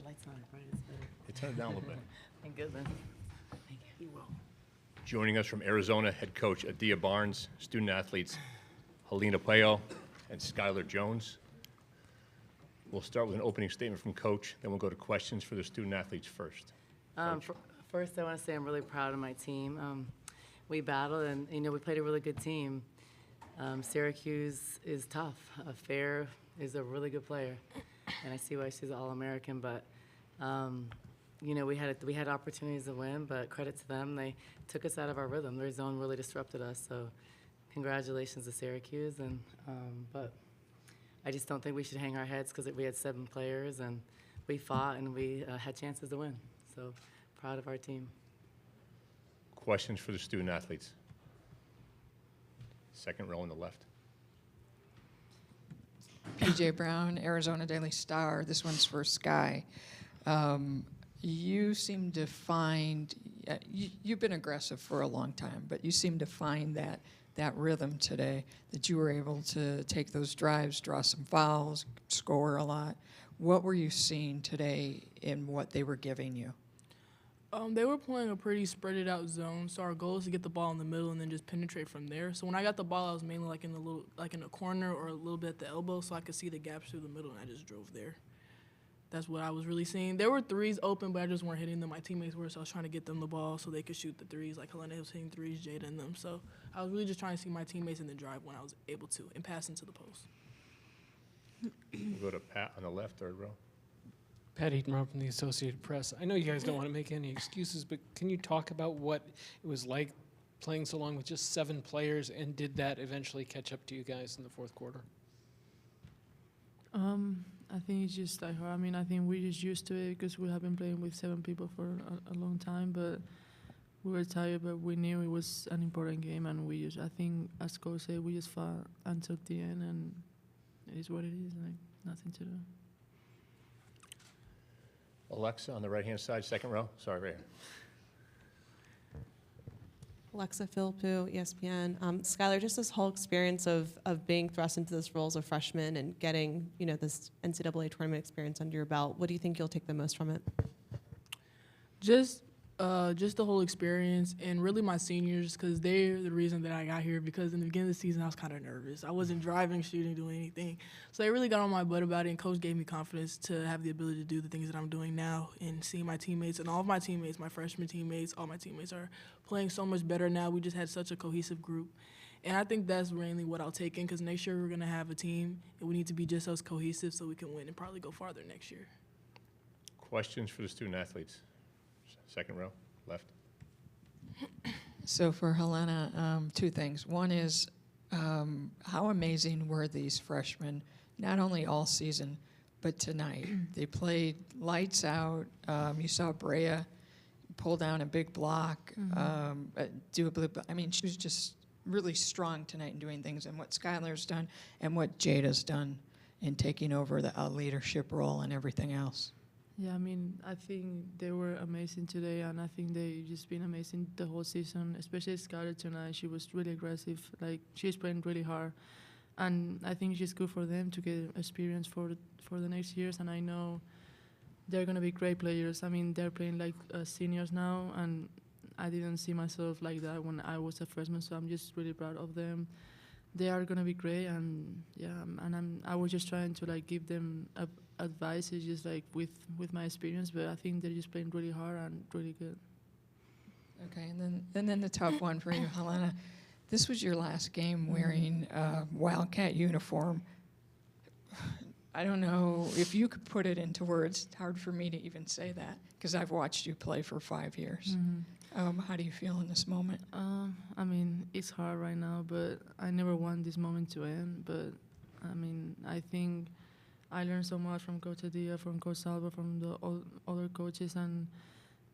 light's not bright. It's better. Hey, turn it down a little bit. Thank goodness. Thank you. Joining us from Arizona, head coach Adia Barnes, student athletes Helena Payo and Skylar Jones. We'll start with an opening statement from Coach, then we'll go to questions for the student athletes first. First, I want to say I'm really proud of my team. We battled, and we played a really good team. Syracuse is tough. Fair is a really good player, and I see why she's an All-American. But we had opportunities to win, but credit to them, they took us out of our rhythm. Their zone really disrupted us. So, congratulations to Syracuse. But I just don't think we should hang our heads because we had 7 players and we fought and we had chances to win. So, proud of our team. Questions for the student athletes? Second row on the left. PJ Brown, Arizona Daily Star. This one's for Sky. You seem to find, you've been aggressive for a long time, but you seem to find that rhythm today, that you were able to take those drives, draw some fouls, score a lot. What were you seeing today in what they were giving you? They were playing a pretty spread out zone, so our goal is to get the ball in the middle and then just penetrate from there. So when I got the ball, I was mainly like in a corner or a little bit at the elbow, so I could see the gaps through the middle, and I just drove there. That's what I was really seeing. There were threes open, but I just weren't hitting them. My teammates were, so I was trying to get them the ball so they could shoot the threes. Like Helena was hitting threes, Jada and them. So I was really just trying to see my teammates in the drive when I was able to and pass into the post. We'll go to Pat on the left, third row. Pat Eatonrow from the Associated Press. I know you guys don't want to make any excuses, but can you talk about what it was like playing so long with just 7 players, and did that eventually catch up to you guys in the fourth quarter? I think it's just like her. I mean, I think we're just used to it because we have been playing with 7 people for a long time, but we were tired, but we knew it was an important game, and I think, as Coach said, we just fought until the end, and it is what it is, like, nothing to do. Alexa on the right-hand side, second row. Sorry, right here. Alexa Philippou, ESPN. Skylar, just this whole experience of being thrust into this role as a freshman and getting, this NCAA tournament experience under your belt, what do you think you'll take the most from it? Just the whole experience, and really my seniors, because they're the reason that I got here, because in the beginning of the season I was kind of nervous. I wasn't driving, shooting, doing anything. So they really got on my butt about it, and Coach gave me confidence to have the ability to do the things that I'm doing now, and seeing my teammates, and all of my teammates, my freshman teammates, all my teammates are playing so much better now. We just had such a cohesive group. And I think that's mainly what I'll take in, because next year we're going to have a team, and we need to be just as cohesive so we can win and probably go farther next year. Questions for the student athletes? Second row, left. So for Helena, 2 things. One is, how amazing were these freshmen, not only all season, but tonight? They played lights out. You saw Brea pull down a big block, she was just really strong tonight in doing things, and what Skylar's done and what Jada's done in taking over the leadership role and everything else. Yeah, I mean, I think they were amazing today, and I think they've just been amazing the whole season, especially Skylar tonight. She was really aggressive. Like, she's playing really hard, and I think it's good for them to get experience for the next years, and I know they're going to be great players. I mean, they're playing like seniors now, and I didn't see myself like that when I was a freshman, so I'm just really proud of them. They are going to be great, and yeah, and I was just trying to like give them advice, is just like with my experience, but I think they're just playing really hard and really good. Okay, and then the tough one for you, Helena. This was your last game wearing Wildcat uniform. I don't know if you could put it into words. It's hard for me to even say that because I've watched you play for 5 years. How do you feel in this moment? I mean, it's hard right now, but I never want this moment to end. But I mean, I think I learned so much from Coach Adia, from Coach Salva, from the other coaches, and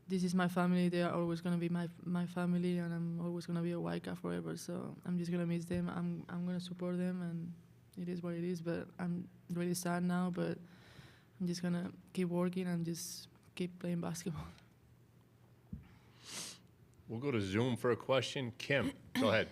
this is my family. They are always going to be my family, and I'm always going to be a Wildcat forever. So I'm just going to miss them. I'm going to support them, and it is what it is. But I'm really sad now, but I'm just going to keep working and just keep playing basketball. We'll go to Zoom for a question. Kim, go ahead.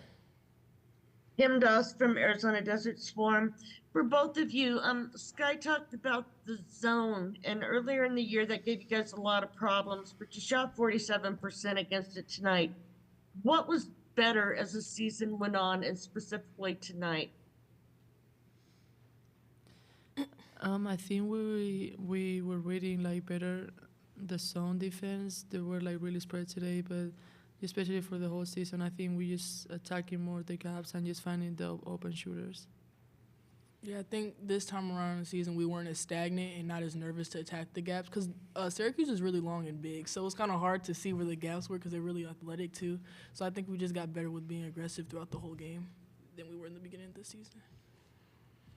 Kim Doss from Arizona Desert Swarm. For both of you, Sky talked about the zone, and earlier in the year that gave you guys a lot of problems, but you shot 47% against it tonight. What was better as the season went on, and specifically tonight? I think we were reading like better the zone defense. They were like really spread today, but especially for the whole season, I think we just attacking more the gaps and just finding the open shooters. Yeah, I think this time around in the season we weren't as stagnant and not as nervous to attack the gaps because Syracuse is really long and big, so it's kind of hard to see where the gaps were because they're really athletic too. So I think we just got better with being aggressive throughout the whole game than we were in the beginning of the season.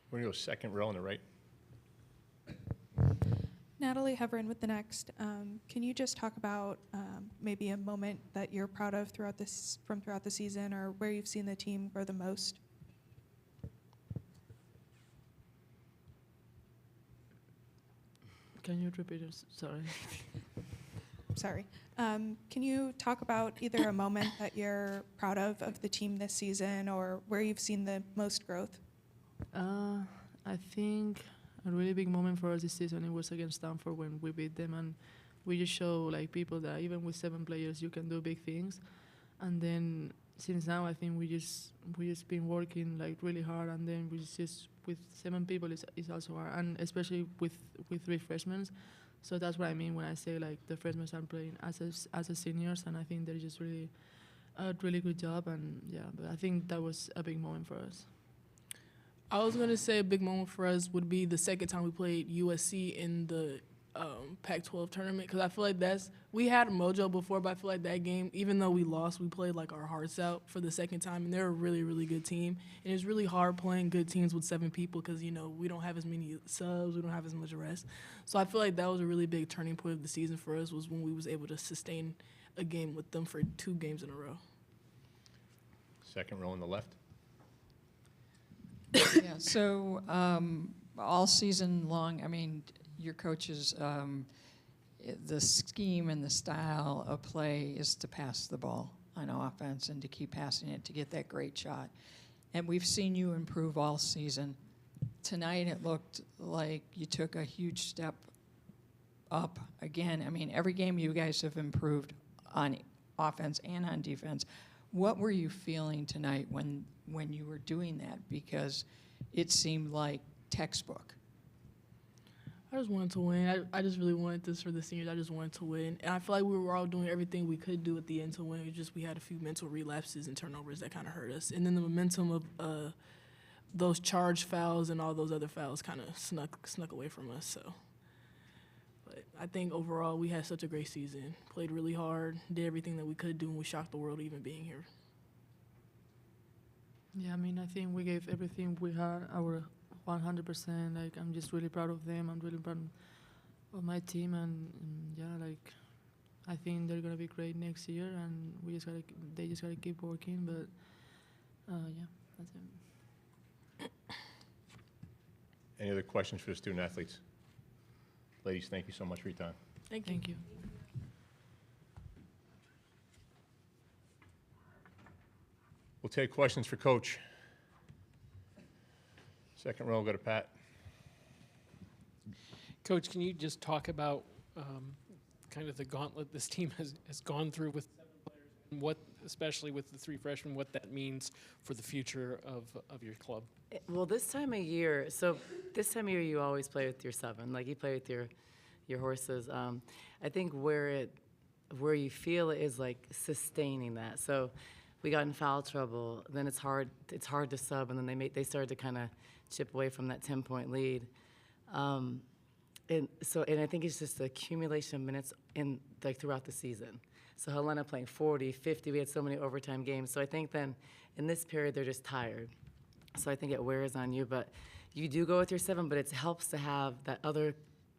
We're going to go second row on the right. Natalie Heverin with the Next. Can you just talk about maybe a moment that you're proud of throughout the season, or where you've seen the team grow the most? Can you repeat it? Sorry. Sorry. Can you talk about either a moment that you're proud of the team this season, or where you've seen the most growth? I think a really big moment for us this season, it was against Stanford when we beat them, and we just show like people that even with 7 players you can do big things. And then since now I think we just been working like really hard, and then we just with 7 people is also hard, and especially with 3 freshmen. So that's what I mean when I say like the freshmen are playing as a seniors, and I think they're just really a really good job. And yeah, but I think that was a big moment for us. I was going to say a big moment for us would be the second time we played USC in the Pac-12 tournament, because I feel like we had mojo before, but I feel like that game, even though we lost, we played like our hearts out for the second time, and they're a really, really good team. And it's really hard playing good teams with 7 people because, you know, we don't have as many subs, we don't have as much rest. So I feel like that was a really big turning point of the season for us, was when we was able to sustain a game with them for 2 games in a row. Second row on the left. Yeah, so all season long, I mean, your coaches, the scheme and the style of play is to pass the ball on offense and to keep passing it to get that great shot. And we've seen you improve all season. Tonight it looked like you took a huge step up again. I mean, every game you guys have improved on offense and on defense. What were you feeling tonight when you were doing that? Because it seemed like textbook. I just wanted to win. I just really wanted this for the seniors. I just wanted to win. And I feel like we were all doing everything we could do at the end to win. It was just we had a few mental relapses and turnovers that kind of hurt us. And then the momentum of those charge fouls and all those other fouls kind of snuck away from us. So, but I think overall we had such a great season. Played really hard, did everything that we could do, and we shocked the world even being here. Yeah, I mean, I think we gave everything we had, our 100%. Like, I'm just really proud of them. I'm really proud of my team, and yeah, like, I think they're gonna be great next year, and they just gotta keep working. But yeah, that's it. Any other questions for the student athletes? Ladies, thank you so much for your time. Thank you. We'll take questions for Coach. Second row, go to Pat. Coach, can you just talk about kind of the gauntlet this team has gone through with 7 players, and what, especially with the 3 freshmen, what that means for the future of your club? Well, this time of year, you always play with your 7. Like, you play with your horses. I think where you feel it is like sustaining that. So we got in foul trouble, then it's hard to sub, and then they started to kind of chip away from that 10-point lead. And I think it's just the accumulation of minutes throughout the season. So Helena playing 40, 50, we had so many overtime games. So I think then in this period they're just tired. So I think it wears on you, but you do go with your 7, but it helps to have that other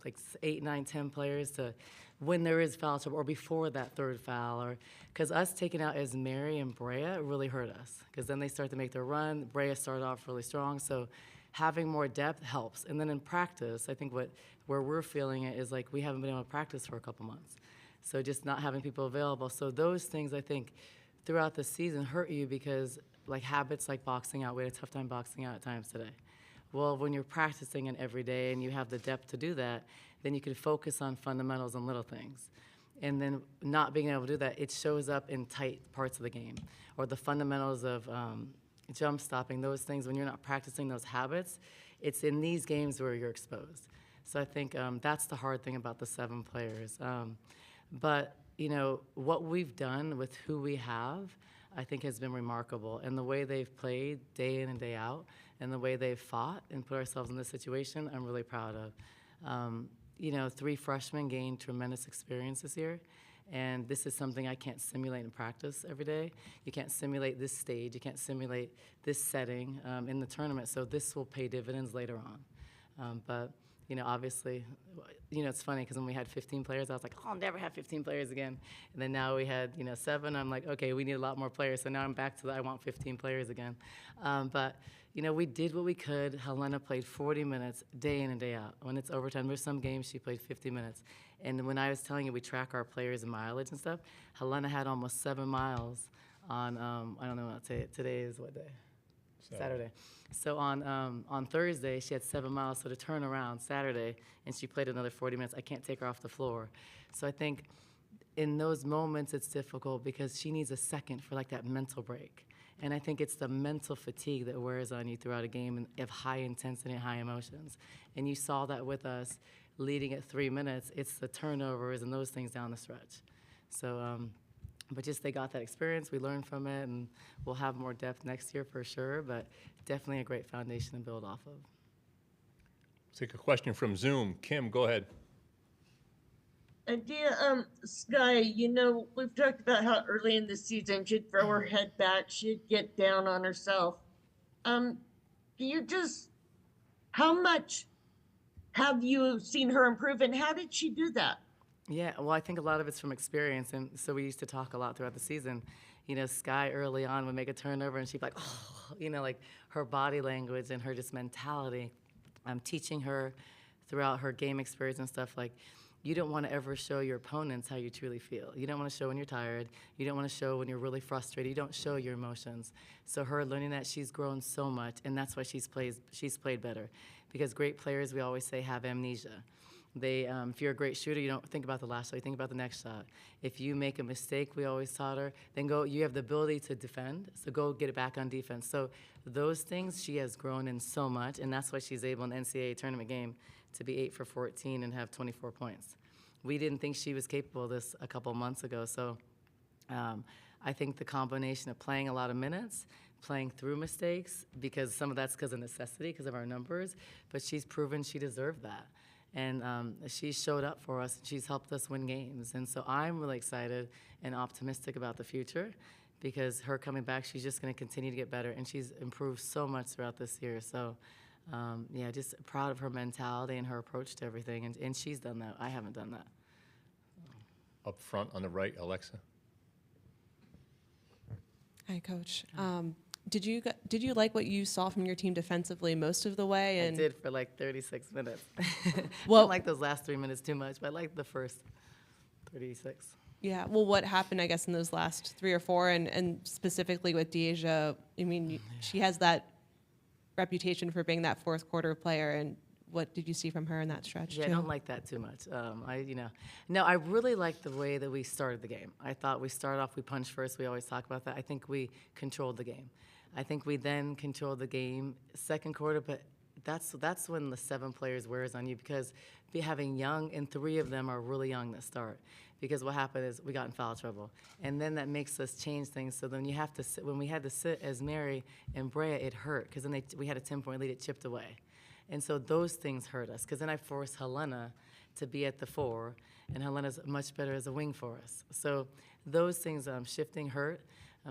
like 8, 9, 10 players to when there is foul trouble or before that 3rd foul, or because us taking out as Mary and Brea really hurt us, because then they start to make their run. Brea started off really strong, so having more depth helps. And then in practice, I think where we're feeling it is like we haven't been able to practice for a couple months, so just not having people available. So those things I think throughout the season hurt you, because like habits like boxing out. We had a tough time boxing out at times today. Well, when you're practicing it every day and you have the depth to do that, then you can focus on fundamentals and little things. And then not being able to do that, it shows up in tight parts of the game, or the fundamentals of jump stopping, those things. When you're not practicing those habits, it's in these games where you're exposed. So I think that's the hard thing about the 7 players. But, you know, what we've done with who we have, I think has been remarkable. And the way they've played day in and day out, and the way they've fought and put ourselves in this situation, I'm really proud of. You know, 3 freshmen gained tremendous experience this year, and this is something I can't simulate in practice every day. You can't simulate this stage. You can't simulate this setting in the tournament, so this will pay dividends later on. But, you know, obviously, you know, it's funny because when we had 15 players, I was like, oh, I'll never have 15 players again. And then now we had, you know, 7. I'm like, okay, we need a lot more players. So now I'm back to I want 15 players again. But, you know, we did what we could. Helena played 40 minutes day in and day out. When it's overtime, there's some games she played 50 minutes. And when I was telling you we track our players and mileage and stuff, Helena had almost 7 miles on, I don't know what today is what day? Saturday. So on Thursday, she had 7 miles. So to turn around Saturday, and she played another 40 minutes, I can't take her off the floor. So I think in those moments, it's difficult because she needs a second for like that mental break. And I think it's the mental fatigue that wears on you throughout a game of high intensity and high emotions. And you saw that with us leading at 3 minutes. It's the turnovers and those things down the stretch. So, but just they got that experience. We learned from it, and we'll have more depth next year for sure, but definitely a great foundation to build off of. Let's take a question from Zoom. Kim, go ahead. Adia, Sky, you know, we've talked about how early in the season she'd throw her head back, she'd get down on herself. Do you just, how much have you seen her improve, and how did she do that? Yeah, well, I think a lot of it's from experience, and so we used to talk a lot throughout the season. You know, Sky early on would make a turnover, and she'd be like, oh, you know, like her body language and her just mentality. I'm teaching her throughout her game experience and stuff, like, you don't want to ever show your opponents how you truly feel. You don't want to show when you're tired. You don't want to show when you're really frustrated. You don't show your emotions. So her learning that, she's grown so much, and that's why she's played better. Because great players, we always say, have amnesia. They, if you're a great shooter, you don't think about the last shot, you think about the next shot. If you make a mistake, we always taught her, then go, you have the ability to defend, so go get it back on defense. So those things she has grown in so much, and that's why she's able in the NCAA tournament game to be 8 for 14 and have 24 points. We didn't think she was capable of this a couple months ago, so I think the combination of playing a lot of minutes, playing through mistakes, because some of that's because of necessity, because of our numbers, but she's proven she deserved that. And she showed up for us, and she's helped us win games. And so I'm really excited and optimistic about the future, because her coming back, she's just going to continue to get better, and she's improved so much throughout this year. So, yeah, just proud of her mentality and her approach to everything, and she's done that. I haven't done that. Up front on the right, Alexa. Hi, Coach. Did you like what you saw from your team defensively most of the way? And I did for like 36 minutes. Well, I didn't like those last 3 minutes too much, but I liked the first 36. yeah. Well, what happened, I guess, in those last 3 or 4, and specifically with Adia? I mean, she has that reputation for being that fourth quarter player, and what did you see from her in that stretch? Yeah, too? I don't like that too much. No, I really liked the way that we started the game. I thought we started off, we punched first. We always talk about that. I think we controlled the game. I think we then controlled the game second quarter, but that's when the 7 players wears on you, because having young, and 3 of them are really young that start. Because what happened is we got in foul trouble, and then that makes us change things. So then you have to sit. When we had to sit as Mary and Brea, it hurt, because then we had a 10-point lead, it chipped away. And so those things hurt us, because then I forced Helena to be at the 4, and Helena's much better as a wing for us. So those things shifting hurt.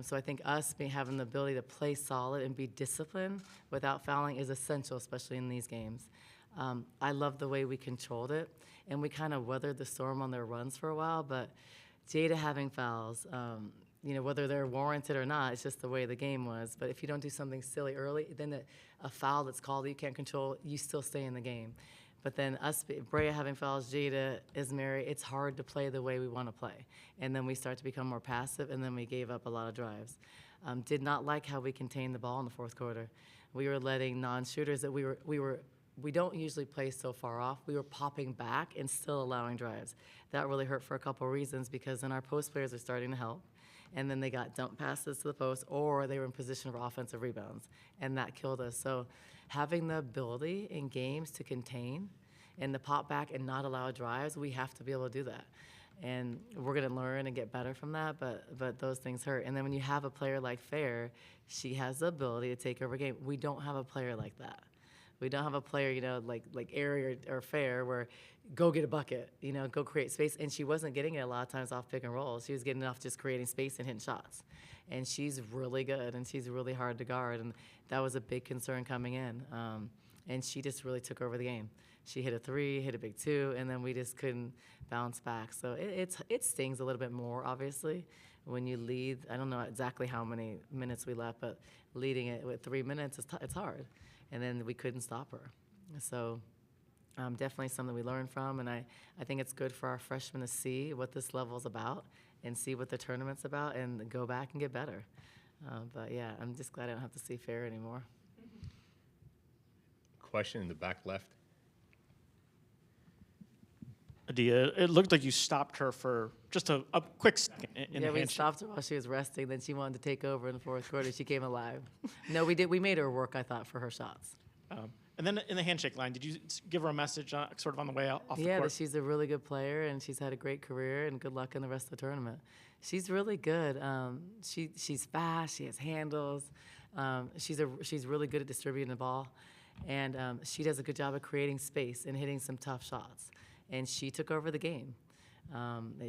So I think us having the ability to play solid and be disciplined without fouling is essential, especially in these games. I love the way we controlled it, and we kind of weathered the storm on their runs for a while, but Jada having fouls, whether they're warranted or not, it's just the way the game was. But if you don't do something silly early, then a foul that's called that you can't control, you still stay in the game. But then Brea having fouls, Jada, Ismary, it's hard to play the way we want to play. And then we start to become more passive, and then we gave up a lot of drives. did not like how we contained the ball in the fourth quarter. We were letting non-shooters that we don't usually play so far off. We were popping back and still allowing drives. That really hurt for a couple reasons, because then our post players are starting to help, and then they got dump passes to the post, or they were in position for offensive rebounds, and that killed us. So having the ability in games to contain and to pop back and not allow drives, we have to be able to do that. And we're going to learn and get better from that, but those things hurt. And then when you have a player like Fair, she has the ability to take over a game. We don't have a player like that. We don't have a player, like Ari or Fair, where go get a bucket, go create space. And she wasn't getting it a lot of times off pick and roll. She was getting it off just creating space and hitting shots. And she's really good, and she's really hard to guard. And that was a big concern coming in. And she just really took over the game. She hit a 3, hit a big 2, and then we just couldn't bounce back. So it stings a little bit more, obviously, when you lead. I don't know exactly how many minutes we left, but leading it with 3 minutes, it's hard. And then we couldn't stop her. So definitely something we learned from, and I think it's good for our freshmen to see what this level's about and see what the tournament's about and go back and get better. But, yeah, I'm just glad I don't have to see Fair anymore. Question in the back left. Adia, it looked like you stopped her for just a quick second in Yeah, the we handshake. stopped her while she was resting. Then she wanted to take over in the fourth quarter. She came alive. No, we did. We made her work, I thought, for her shots. And then in the handshake line, did you give her a message sort of on the way out off the Yeah, that court? she's a really good player, and she's had a great career, and good luck in the rest of the tournament. She's really good. She's fast. She has handles. She's really good at distributing the ball, and she does a good job of creating space and hitting some tough shots. And she took over the game.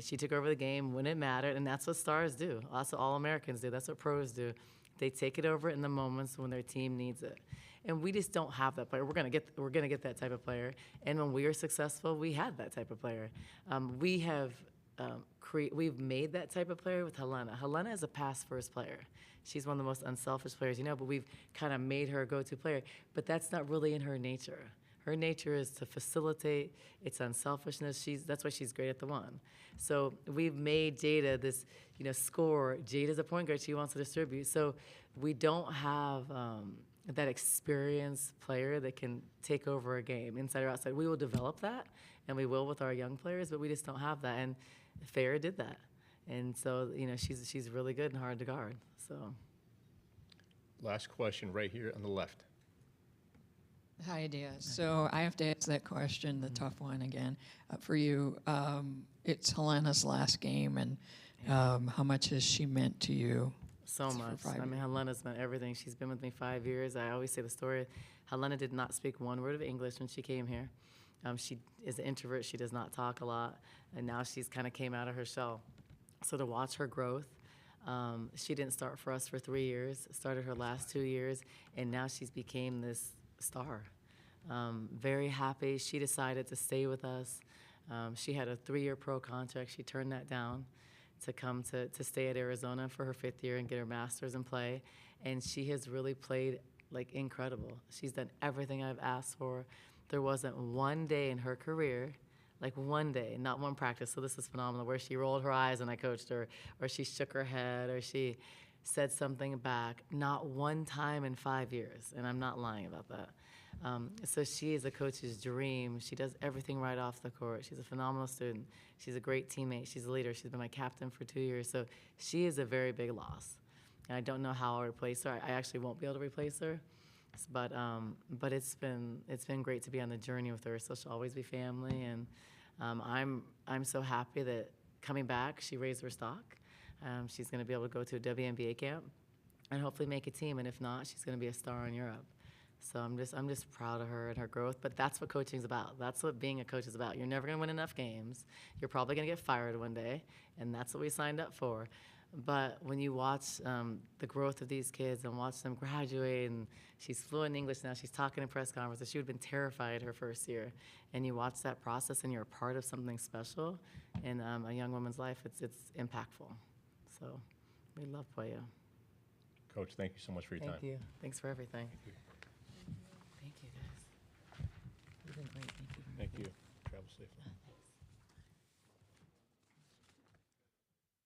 She took over the game when it mattered, and that's what stars do. That's what All-Americans do. That's what pros do. They take it over in the moments when their team needs it. And we just don't have that player. We're gonna get that type of player. And when we are successful, we had that type of player. We've made that type of player with Helena. Helena is a pass-first player. She's one of the most unselfish players, but we've kind of made her a go-to player. But that's not really in her nature. Her nature is to facilitate. It's unselfishness. That's why she's great at the one. So we've made Jada this, scorer. Jada's a point guard. She wants to distribute. So we don't have that experienced player that can take over a game, inside or outside. We will develop that, and we will with our young players, but we just don't have that. And Farrah did that. And so, she's really good and hard to guard. So. Last question right here on the left. Hi, Adia. So I have to ask that question, the tough one again, for you. It's Helena's last game, and how much has she meant to you? So much. Helena's meant everything. She's been with me 5 years. I always say the story. Helena did not speak one word of English when she came here. She is an introvert. She does not talk a lot, and now she's kind of came out of her shell. So to watch her growth, she didn't start for us for 3 years, started her last 2 years, and now she's became this star. Very happy. She decided to stay with us. She had a 3-year pro contract. She turned that down to come to stay at Arizona for her 5th year and get her master's and play. And she has really played incredible. She's done everything I've asked for. There wasn't one day in her career, one day, not one practice, so this is phenomenal, where she rolled her eyes and I coached her, or she shook her head, or she said something back. Not one time in 5 years, and I'm not lying about that. So she is a coach's dream. She does everything right off the court. She's a phenomenal student. She's a great teammate. She's a leader. She's been my captain for 2 years. So she is a very big loss. And I don't know how I'll replace her. I actually won't be able to replace her. But it's been great to be on the journey with her. So she'll always be family. And I'm so happy that coming back, she raised her stock. She's going to be able to go to a WNBA camp and hopefully make a team. And if not, she's going to be a star in Europe. So I'm just proud of her and her growth. But that's what coaching's about. That's what being a coach is about. You're never going to win enough games. You're probably going to get fired one day, and that's what we signed up for. But when you watch the growth of these kids and watch them graduate, and she's fluent in English now, she's talking in press conferences. She would have been terrified her first year. And you watch that process, and you're a part of something special in a young woman's life. It's impactful. So we love Puello. Coach, thank you so much for your time. Thank you. Thanks for everything. Thank you. Thank you, guys. You've been great. Thank you. Thank you. Travel safely.